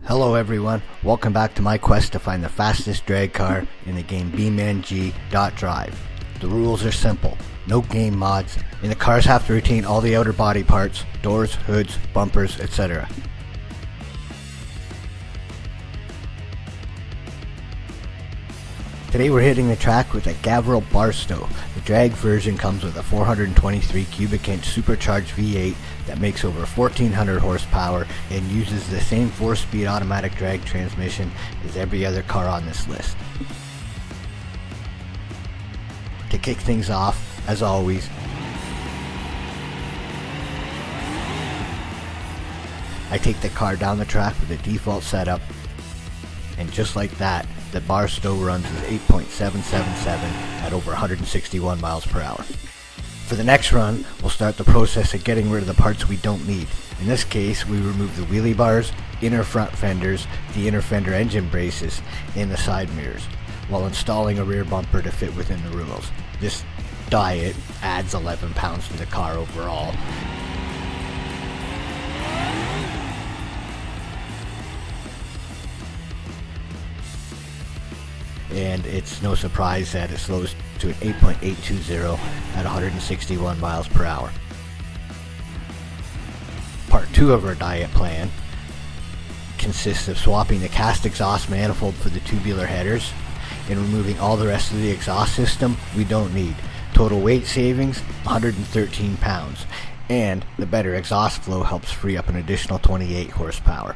Hello everyone, welcome back to my quest to find the fastest drag car in the game BeamNG.drive. The rules are simple, no game mods, and the cars have to retain all the outer body parts, doors, hoods, bumpers, etc. Today we're hitting the track with a Gavril Barstow. The drag version comes with a 423 cubic inch supercharged V8 that makes over 1400 horsepower and uses the same 4-speed automatic drag transmission as every other car on this list. To kick things off, as always, I take the car down the track with a default setup, and just like that, the Barstow runs with 8.777 at over 161 miles per hour. For the next run, we'll start the process of getting rid of the parts we don't need. In this case, we remove the wheelie bars, inner front fenders, the inner fender engine braces, and the side mirrors, while installing a rear bumper to fit within the rules. This diet adds 11 pounds to the car overall. And it's no surprise that it slows to an 8.820 at 161 miles per hour. Part 2 of our diet plan consists of swapping the cast exhaust manifold for the tubular headers and removing all the rest of the exhaust system we don't need. Total weight savings, 113 pounds, and the better exhaust flow helps free up an additional 28 horsepower.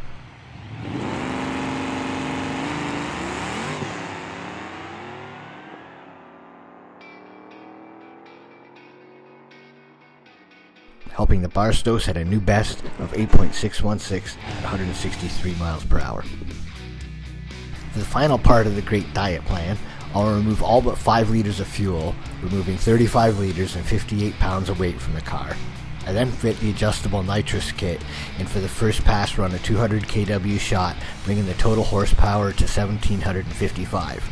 Helping the Barstow set a new best of 8.616 at 163 miles per hour. For the final part of the great diet plan, I'll remove all but 5 liters of fuel, removing 35 liters and 58 pounds of weight from the car. I then fit the adjustable Nitrous kit, and for the first pass run a 200 kW shot, bringing the total horsepower to 1755.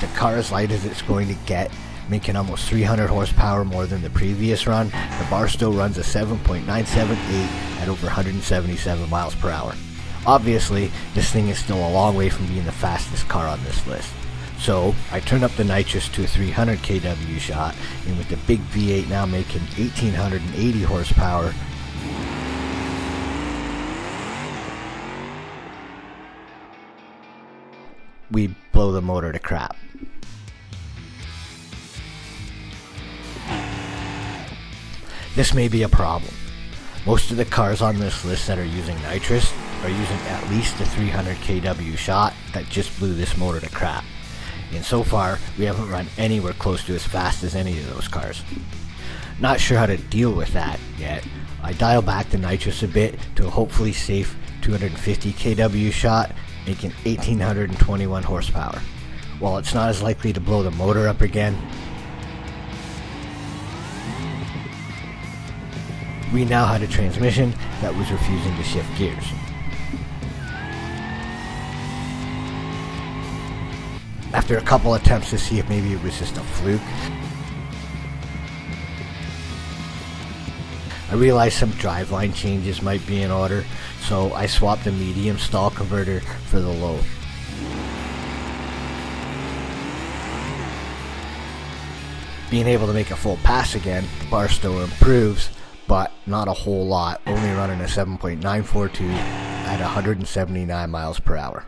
The car as light as it's going to get, making almost 300 horsepower more than the previous run. The Barstow runs a 7.978 at over 177 miles per hour. Obviously, this thing is still a long way from being the fastest car on this list. So, I turned up the Nitrous to a 300 kW shot, and with the big V8 now making 1880 horsepower, we blow the motor to crap. This may be a problem. Most of the cars on this list that are using Nitrous are using at least a 300 kW shot that just blew this motor to crap. And so far, we haven't run anywhere close to as fast as any of those cars. Not sure how to deal with that yet. I dial back the Nitrous a bit to a hopefully safe 250 kW shot, making 1821 horsepower. While it's not as likely to blow the motor up again, we now had a transmission that was refusing to shift gears. After a couple attempts to see if maybe it was just a fluke, I realized some driveline changes might be in order, so I swapped the medium stall converter for the low. Being able to make a full pass again, the Barstow improves, but not a whole lot, only running a 7.942 at 179 miles per hour.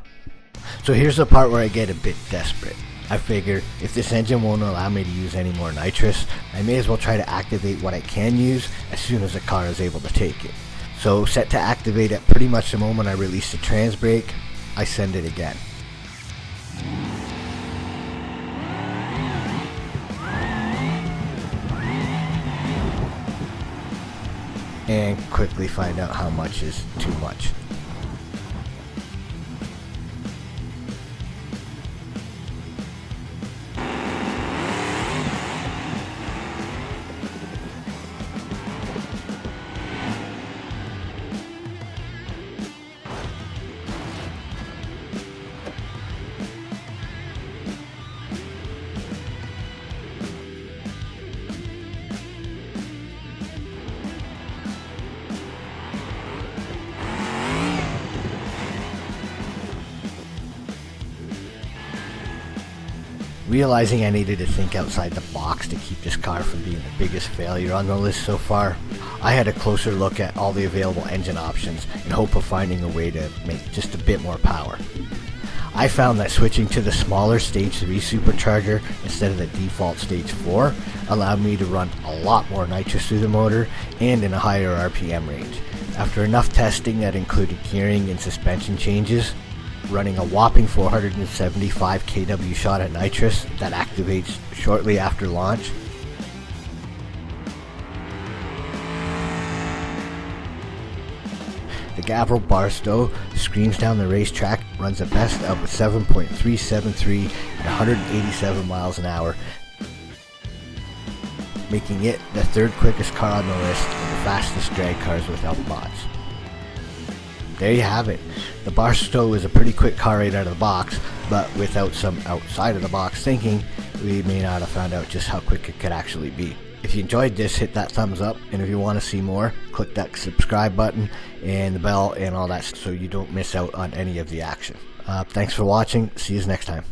So here's the part where I get a bit desperate. I figure if this engine won't allow me to use any more Nitrous, I may as well try to activate what I can use as soon as the car is able to take it. So set to activate at pretty much the moment I release the trans brake, I send it again. And quickly find out how much is too much. Realizing I needed to think outside the box to keep this car from being the biggest failure on the list so far, I had a closer look at all the available engine options in hope of finding a way to make just a bit more power. I found that switching to the smaller Stage 3 supercharger instead of the default Stage 4 allowed me to run a lot more nitrous through the motor and in a higher RPM range. After enough testing that included gearing and suspension changes, running a whopping 475 kW shot at nitrous that activates shortly after launch, the Gavril Barstow screams down the racetrack, runs the best of a 7.373 at 187 miles an hour, making it the third quickest car on the list and the fastest drag cars without mods. There you have it. The Barstow is a pretty quick car right out of the box, but without some outside of the box thinking, we may not have found out just how quick it could actually be. If you enjoyed this, hit that thumbs up, and if you want to see more, click that subscribe button and the bell and all that so you don't miss out on any of the action. Thanks for watching. See you next time.